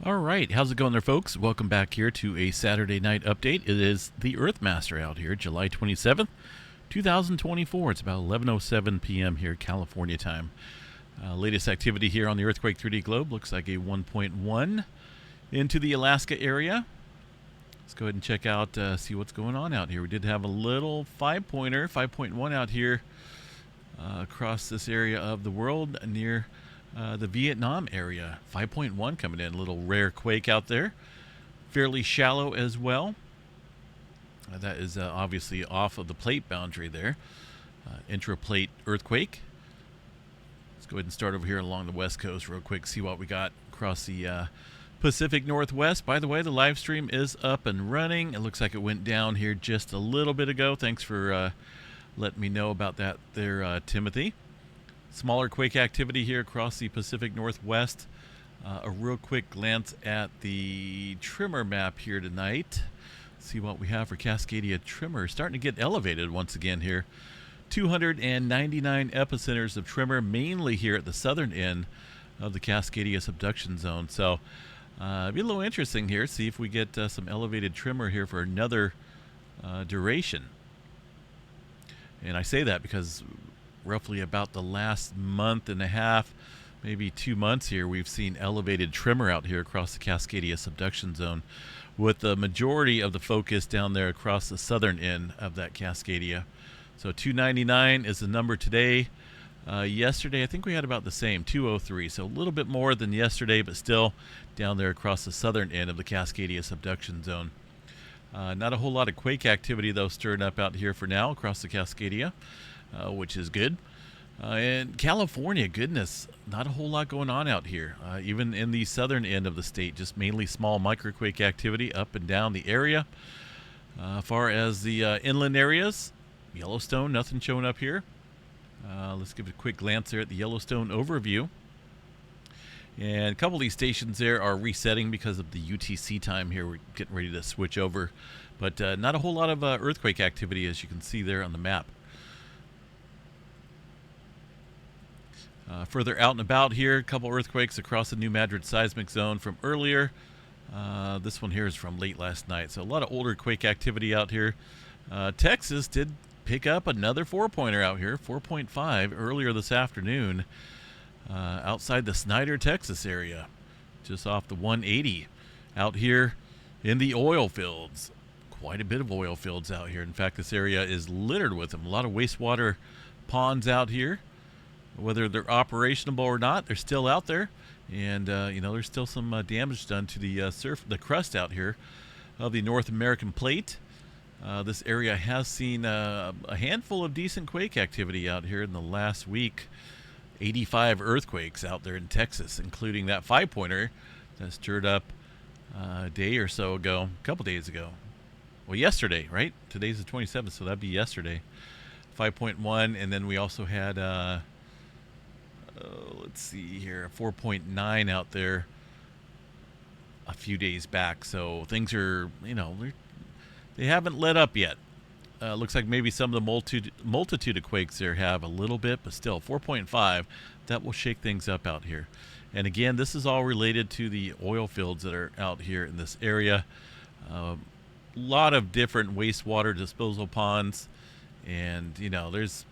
All right, how's it going there, folks? Welcome back here to a Saturday night update. It is the Earthmaster out here, July 27th, 2024. It's about 11:07 p.m. here, California time. Latest activity here on the Earthquake 3D globe looks like a 1.1 into the Alaska area. Let's go ahead and check out, see what's going on out here. We did have a little 5.1 out here across this area of the world near the Vietnam area. 5.1 coming in, a little rare quake out there. Fairly shallow as well. That is obviously off of the plate boundary there. Intraplate earthquake. Let's go ahead and start over here along the west coast real quick, see what we got across the Pacific Northwest. By the way, the live stream is up and running. It looks like it went down here just a little bit ago. Thanks for letting me know about that there, Timothy. Smaller quake activity here across the Pacific Northwest. A real quick glance at the tremor map here tonight. See what we have for Cascadia tremor. Starting to get elevated once again here. 299 epicenters of tremor, mainly here at the southern end of the Cascadia subduction zone. So it'll be a little interesting here. See if we get some elevated tremor here for another duration. And I say that because roughly about the last month and a half, maybe 2 months here, we've seen elevated tremor out here across the Cascadia subduction zone, with the majority of the focus down there across the southern end of that Cascadia. So 299 is the number today. Yesterday, I think we had about the same, 203. So a little bit more than yesterday, but still down there across the southern end of the Cascadia subduction zone. Not a whole lot of quake activity, though, stirring up out here for now across the Cascadia, which is good. And California, goodness, not a whole lot going on out here. Even in the southern end of the state, just mainly small microquake activity up and down the area. Far as the inland areas, Yellowstone, nothing showing up here. Let's give it a quick glance there at the Yellowstone overview. And a couple of these stations there are resetting because of the UTC time here. We're getting ready to switch over. But not a whole lot of earthquake activity, as you can see there on the map. Further out and about here, a couple earthquakes across the New Madrid seismic zone from earlier. This one here is from late last night. So a lot of older quake activity out here. Texas did pick up another 4-pointer out here, 4.5 earlier this afternoon, outside the Snyder, Texas area, just off the 180 out here in the oil fields. Quite a bit of oil fields out here. In fact, this area is littered with them. A lot of wastewater ponds out here. Whether they're operational or not, they're still out there. And, there's still some damage done to the crust out here of the North American plate. This area has seen a handful of decent quake activity out here in the last week. 85 earthquakes out there in Texas, including that 5-pointer that stirred up a day or so ago, a couple days ago. Well, yesterday, right? Today's the 27th, so that'd be yesterday. 5.1, and then we also had, let's see here, 4.9 out there a few days back. So things are, they haven't let up yet. Looks like maybe some of the multitude of quakes there have a little bit, but still 4.5, that will shake things up out here. And again, this is all related to the oil fields that are out here in this area. A lot of different wastewater disposal ponds, and there's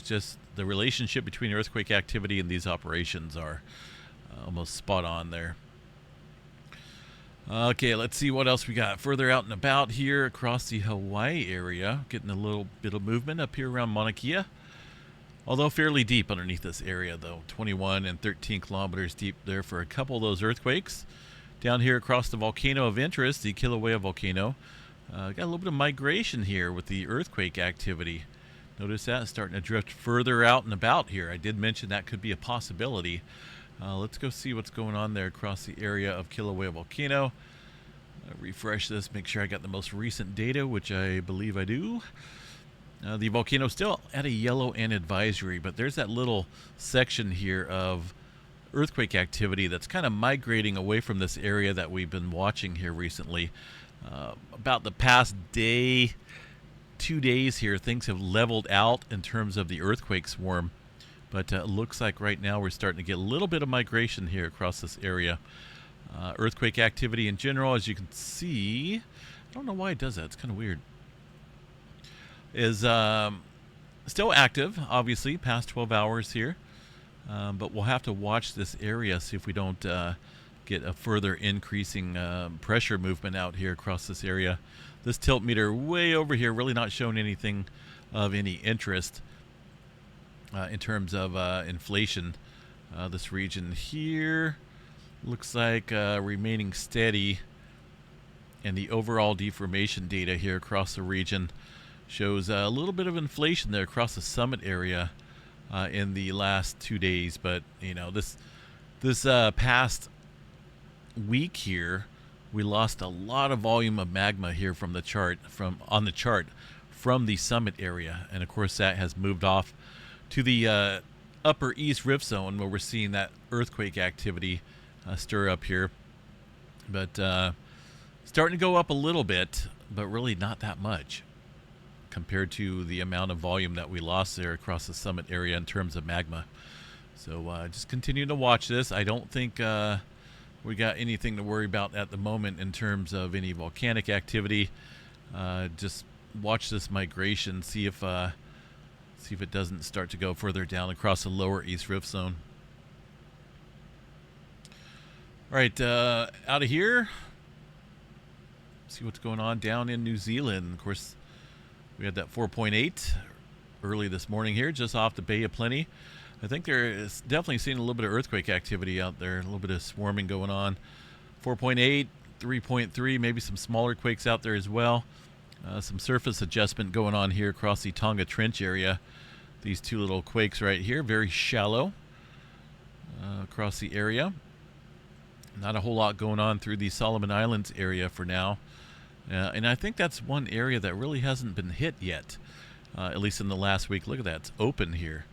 just the relationship between earthquake activity and these operations are almost spot on there. Okay, let's see what else we got further out and about here across the Hawaii area. Getting a little bit of movement up here around Mauna Kea, although fairly deep underneath this area, though. 21 and 13 kilometers deep there for a couple of those earthquakes. Down here across the volcano of interest, the Kilauea volcano, got a little bit of migration here with the earthquake activity. Notice that it's starting to drift further out and about here. I did mention that could be a possibility. Let's go see what's going on there across the area of Kilauea volcano. Refresh this, make sure I got the most recent data, which I believe I do. The volcano still at a yellow and advisory, but there's that little section here of earthquake activity that's kind of migrating away from this area that we've been watching here recently. About the past day, 2 days here, things have leveled out in terms of the earthquake swarm. But it looks like right now we're starting to get a little bit of migration here across this area. Earthquake activity in general, as you can see, I don't know why it does that. It's kind of weird. Is still active, obviously, past 12 hours here. But we'll have to watch this area, see if we don't get a further increasing pressure movement out here across this area. This tilt meter way over here really not showing anything of any interest in terms of inflation. This region here looks like remaining steady, and the overall deformation data here across the region shows a little bit of inflation there across the summit area in the last 2 days. But you know, this past week here, we lost a lot of volume of magma here from the chart, from the summit area, and of course that has moved off to the upper east rift zone, where we're seeing that earthquake activity stir up here. But starting to go up a little bit, but really not that much compared to the amount of volume that we lost there across the summit area in terms of magma. So just continue to watch this. I don't think we got anything to worry about at the moment in terms of any volcanic activity. Just watch this migration, see if it doesn't start to go further down across the lower east rift zone. All right, out of here, see what's going on down in New Zealand. Of course, we had that 4.8 early this morning here, just off the Bay of Plenty. I think there is definitely seeing a little bit of earthquake activity out there, a little bit of swarming going on. 4.8, 3.3, maybe some smaller quakes out there as well. Some surface adjustment going on here across the Tonga Trench area. These two little quakes right here, very shallow across the area. Not a whole lot going on through the Solomon Islands area for now. And I think that's one area that really hasn't been hit yet, at least in the last week. Look at that, it's open here.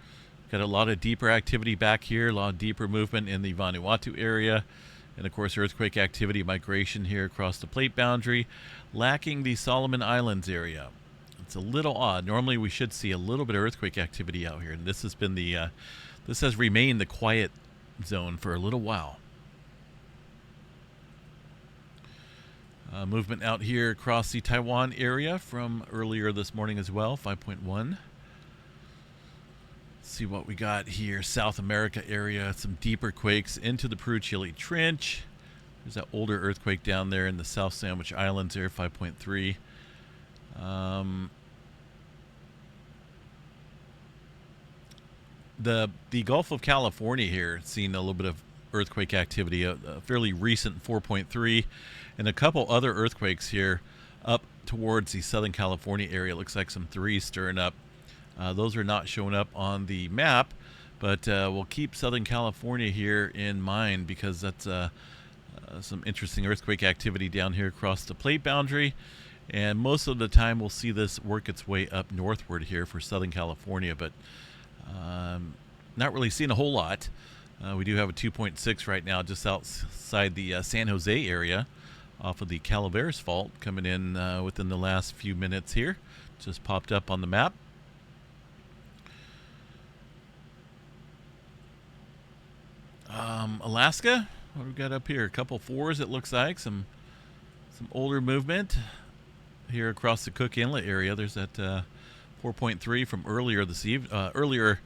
Got a lot of deeper activity back here, a lot of deeper movement in the Vanuatu area. And of course, earthquake activity migration here across the plate boundary, lacking the Solomon Islands area. It's a little odd. Normally we should see a little bit of earthquake activity out here, and this has been this has remained the quiet zone for a little while. Movement out here across the Taiwan area from earlier this morning as well, 5.1. See what we got here. South America area, some deeper quakes into the Peru-Chile Trench. There's that older earthquake down there in the South Sandwich Islands there, 5.3. The Gulf of California here, seeing a little bit of earthquake activity, a fairly recent 4.3, and a couple other earthquakes here up towards the Southern California area. It looks like some threes stirring up. Those are not showing up on the map, but we'll keep Southern California here in mind, because that's some interesting earthquake activity down here across the plate boundary. And most of the time we'll see this work its way up northward here for Southern California, but not really seeing a whole lot. We do have a 2.6 right now just outside the San Jose area off of the Calaveras Fault, coming in within the last few minutes here. Just popped up on the map. Alaska, what do we got up here? A couple fours, it looks like. Some older movement here across the Cook Inlet area. There's that 4.3 from earlier earlier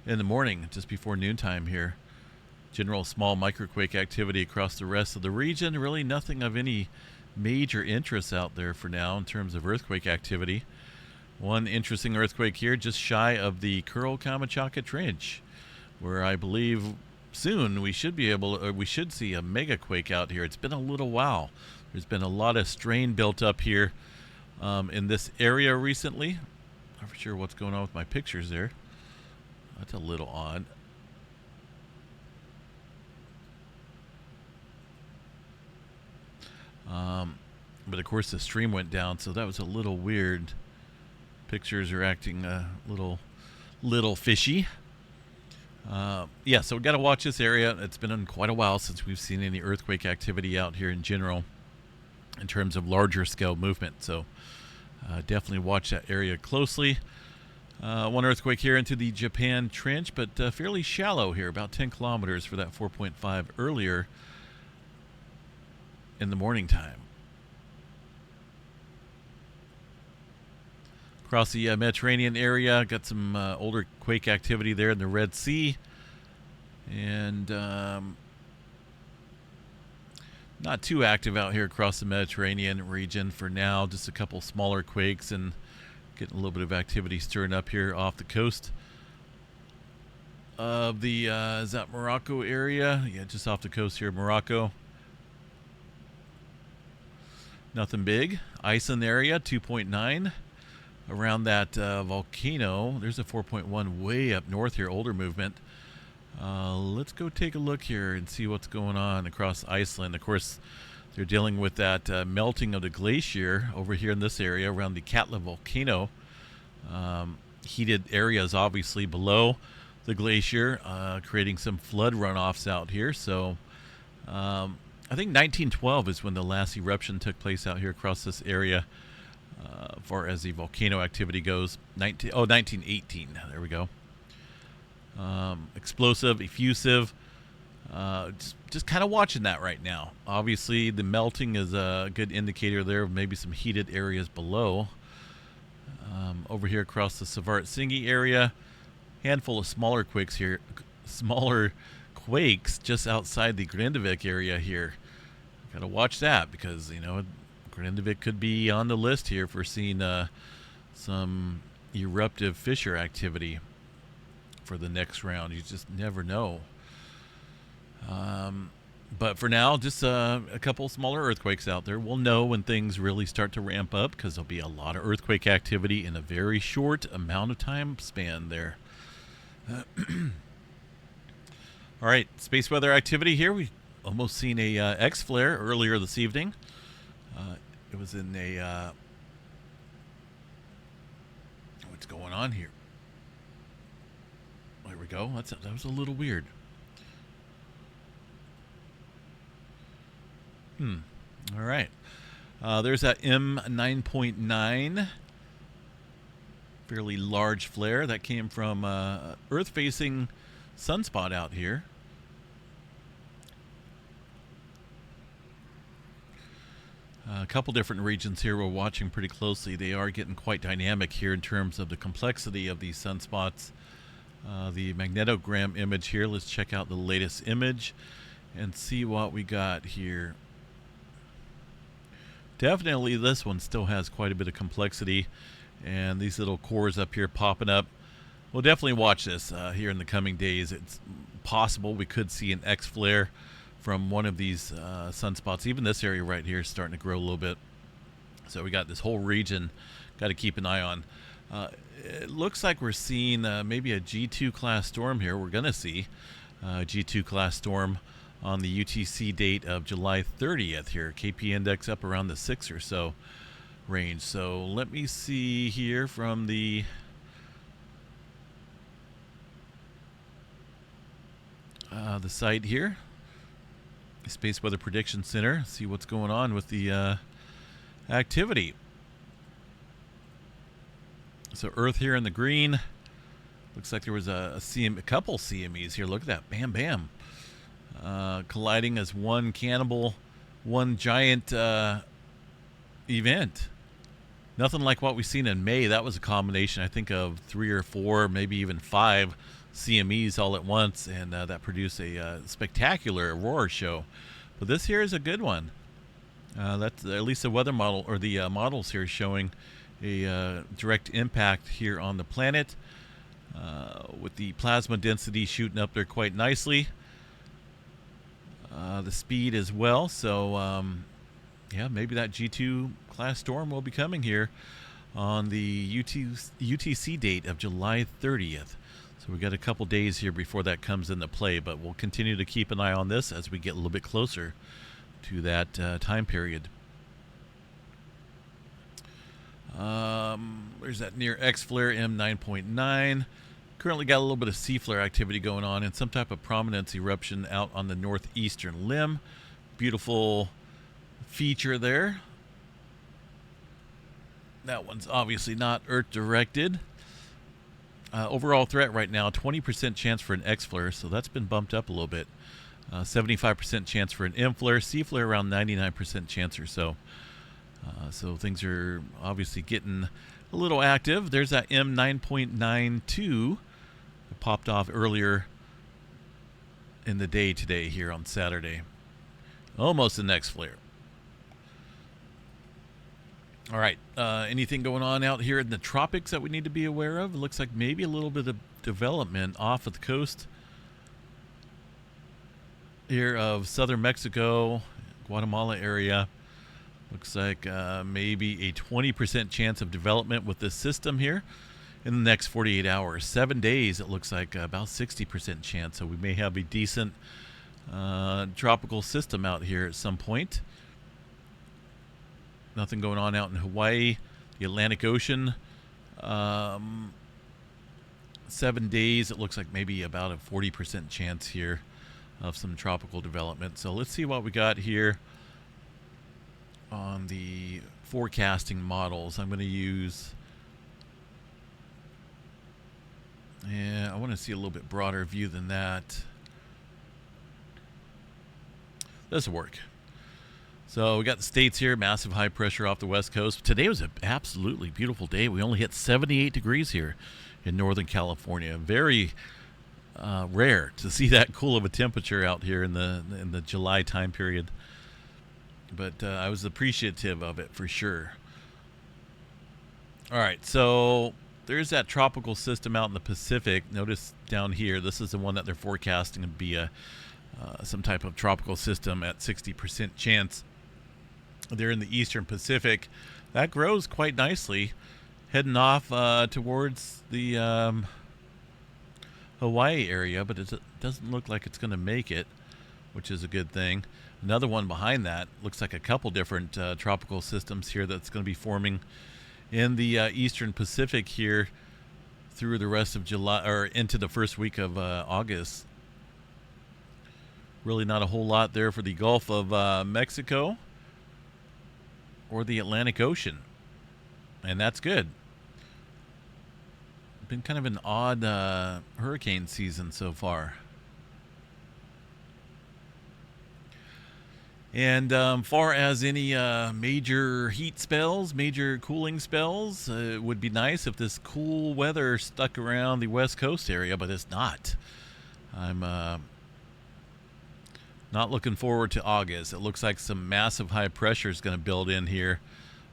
in the morning, just before noontime here. General small microquake activity across the rest of the region. Really nothing of any major interest out there for now in terms of earthquake activity. One interesting earthquake here just shy of the Kuril-Kamchatka Trench, where I believe soon we should see a mega quake out here. It's been a little while. There's been a lot of strain built up here in this area recently. I'm not sure what's going on with my pictures there. That's a little odd. But of course the stream went down, so that was a little weird. Pictures are acting a little fishy. Yeah, so we've got to watch this area. It's been quite a while since we've seen any earthquake activity out here in general in terms of larger scale movement. So definitely watch that area closely. One earthquake here into the Japan Trench, but fairly shallow here, about 10 kilometers for that 4.5 earlier. in the morning time. Across the Mediterranean area, got some older quake activity there in the Red Sea. And not too active out here across the Mediterranean region for now. Just a couple smaller quakes and getting a little bit of activity stirring up here off the coast of the, is that Morocco area? Yeah, just off the coast here, Morocco. Nothing big. Iceland area, 2.9. Around that volcano, there's a 4.1 way up north here, older movement. Let's go take a look here and see what's going on across Iceland. Of course, they're dealing with that melting of the glacier over here in this area around the Katla volcano. Heated areas obviously below the glacier, creating some flood runoffs out here. So I think 1912 is when the last eruption took place out here across this area. As far as the volcano activity goes, 1918. There we go. Explosive, effusive. Just kind of watching that right now. Obviously, the melting is a good indicator there of maybe some heated areas below. Over here across the Svartsengi area, handful of smaller quakes here. Smaller quakes just outside the Grindavik area here. Got to watch that because, Grindavik could be on the list here for seeing some eruptive fissure activity for the next round. You just never know. But for now, just a couple smaller earthquakes out there. We'll know when things really start to ramp up because there'll be a lot of earthquake activity in a very short amount of time span there. All right, space weather activity here. We almost seen a X flare earlier this evening. It was in a what's going on here? There we go. That was a little weird. All right. There's that M9.9. Fairly large flare that came from Earth-facing sunspot out here. A couple different regions here we're watching pretty closely. They are getting quite dynamic here in terms of the complexity of these sunspots. The magnetogram image here. Let's check out the latest image and see what we got here. Definitely this one still has quite a bit of complexity, and these little cores up here popping up. We'll definitely watch this here in the coming days. It's possible we could see an X flare from one of these sunspots. Even this area right here is starting to grow a little bit. So we got this whole region got to keep an eye on. It looks like we're seeing maybe a G2 class storm here. We're going to see a G2 class storm on the UTC date of July 30th here. KP index up around the 6 or so range. So let me see here from the site here, Space Weather Prediction Center, see what's going on with the activity. So Earth here in the green. Looks like there was a couple CMEs here. Look at that. Bam, bam. Colliding as one cannibal, one giant event. Nothing like what we've seen in May. That was a combination, I think, of 3 or 4, maybe even 5 CMEs all at once, and that produced a spectacular aurora show. But this here is a good one. That's at least the weather model, or the models here, showing a direct impact here on the planet, with the plasma density shooting up there quite nicely. The speed as well. So yeah, maybe that G2 class storm will be coming here on the UTC date of July 30th. So we got a couple days here before that comes into play, but we'll continue to keep an eye on this as we get a little bit closer to that time period. There's that near X flare M9.9. Currently got a little bit of C flare activity going on and some type of prominence eruption out on the northeastern limb. Beautiful feature there. That one's obviously not Earth directed. Overall threat right now, 20% chance for an X flare, so that's been bumped up a little bit. 75% chance for an M flare, C flare around 99% chance or so. So things are obviously getting a little active. There's that M9.92 that popped off earlier in the day today here on Saturday. Almost the next flare. All right. Anything going on out here in the tropics that we need to be aware of? It looks like maybe a little bit of development off of the coast here of southern Mexico, Guatemala area. Looks like maybe a 20% chance of development with this system here in the next 48 hours. 7 days, it looks like about 60% chance. So we may have a decent tropical system out here at some point. Nothing going on out in Hawaii, the Atlantic Ocean. 7 days, it looks like maybe about a 40% chance here of some tropical development. So let's see what we got here on the forecasting models. I'm going to use, I want to see a little bit broader view than that. This will work. So we got the states here, massive high pressure off the west coast. Today was an absolutely beautiful day. We only hit 78 degrees here in Northern California. Very rare to see that cool of a temperature out here in the July time period. But I was appreciative of it for sure. All right, so there's that tropical system out in the Pacific. Notice down here, this is the one that they're forecasting to be some type of tropical system at 60% chance. They're in the eastern Pacific. That grows quite nicely, heading off towards the Hawaii area, but it doesn't look like it's going to make it, which is a good thing. Another one behind that looks like a couple different tropical systems here that's going to be forming in the eastern Pacific here through the rest of July or into the first week of August. Really not a whole lot there for the Gulf of Mexico or the Atlantic Ocean, and that's good. Been kind of an odd hurricane season so far. And far as any major heat spells, major cooling spells, it would be nice if this cool weather stuck around the West Coast area, but it's not. I'm not looking forward to August. It looks like some massive high pressure is going to build in here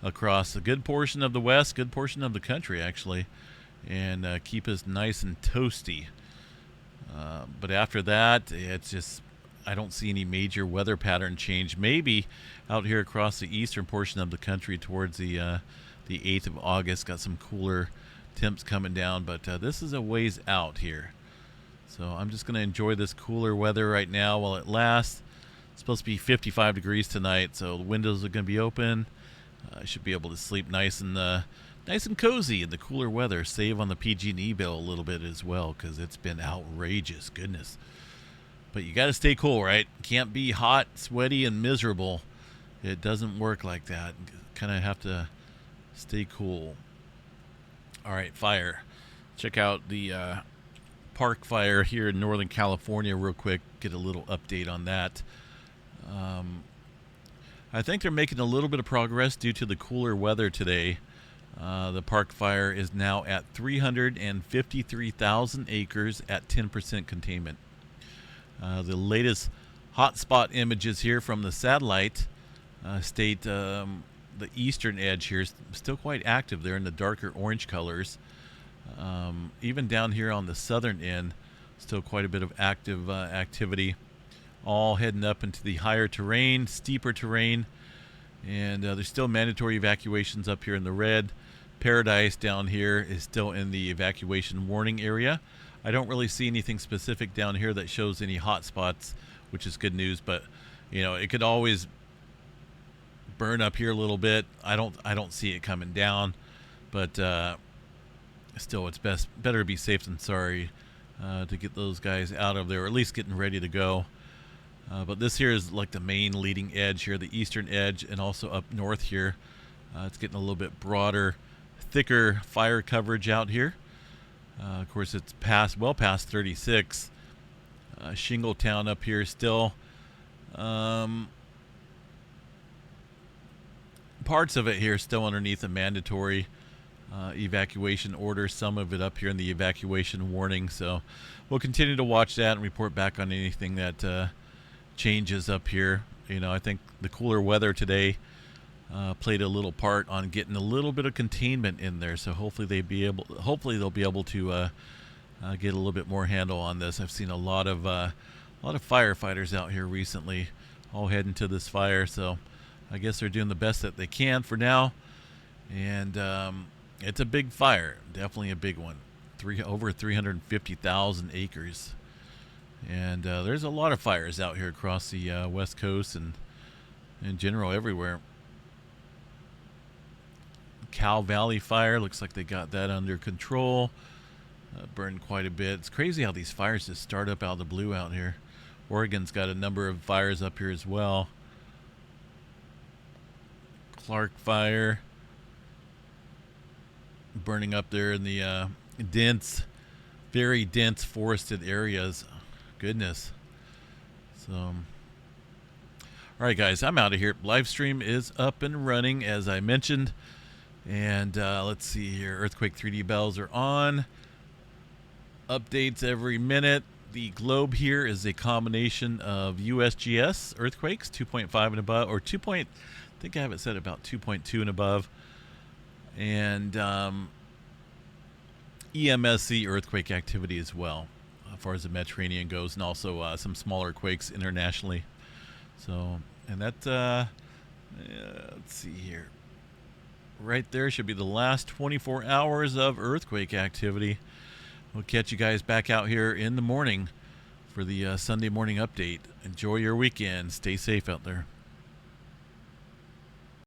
across a good portion of the West, good portion of the country actually, and keep us nice and toasty. But after that, it's just, I don't see any major weather pattern change. Maybe out here across the eastern portion of the country towards the 8th of August, got some cooler temps coming down, but this is a ways out here. So I'm just going to enjoy this cooler weather right now while it lasts. It's supposed to be 55 degrees tonight, so the windows are going to be open. I should be able to sleep nice and cozy in the cooler weather. Save on the PG&E bill a little bit as well, because it's been outrageous. Goodness. But you got to stay cool, right? Can't be hot, sweaty, and miserable. It doesn't work like that. Kind of have to stay cool. All right, fire. Check out the park fire here in Northern California real quick. Get a little update on that. I think they're making a little bit of progress due to the cooler weather today. The park fire is now at 353,000 acres at 10% containment. The latest hotspot images here from the satellite state the eastern edge here is still quite active there in the darker orange colors. Even down here on the southern end, still quite a bit of active activity, all heading up into the higher terrain, steeper terrain, and there's still mandatory evacuations up here in the red. Paradise down here is still in the evacuation warning area. I don't really see anything specific down here that shows any hot spots, which is good news, but you know, it could always burn up here a little bit. I don't see it coming down, but still, it's better to be safe than sorry to get those guys out of there, or at least getting ready to go. But this here is like the main leading edge here, the eastern edge, and also up north here. It's getting a little bit broader, thicker fire coverage out here. Of course, it's well past 36. Shingle Town up here still. Parts of it here still underneath a mandatory evacuation order. Some of it up here in the evacuation warning. So we'll continue to watch that and report back on anything that changes up here. I think the cooler weather today played a little part on getting a little bit of containment in there. So hopefully they'll be able to get a little bit more handle on this. I've seen a lot of firefighters out here recently, all heading to this fire. So I guess they're doing the best that they can for now. And it's a big fire, definitely a big one. Over 350,000 acres. And there's a lot of fires out here across the West Coast and in general everywhere. Cow Valley fire, looks like they got that under control. Burned quite a bit. It's crazy how these fires just start up out of the blue out here. Oregon's got a number of fires up here as well. Clark fire, burning up there in the very dense forested areas. Goodness. So, all right, guys, I'm out of here. Live stream is up and running, as I mentioned. And let's see here. Earthquake 3D bells are on. Updates every minute. The globe here is a combination of USGS earthquakes, 2.5 and above, or 2. I think I have it set about 2.2 and above, and EMSC earthquake activity as well, as far as the Mediterranean goes, and also some smaller quakes internationally. So, and that, let's see here. Right there should be the last 24 hours of earthquake activity. We'll catch you guys back out here in the morning for the Sunday morning update. Enjoy your weekend. Stay safe out there.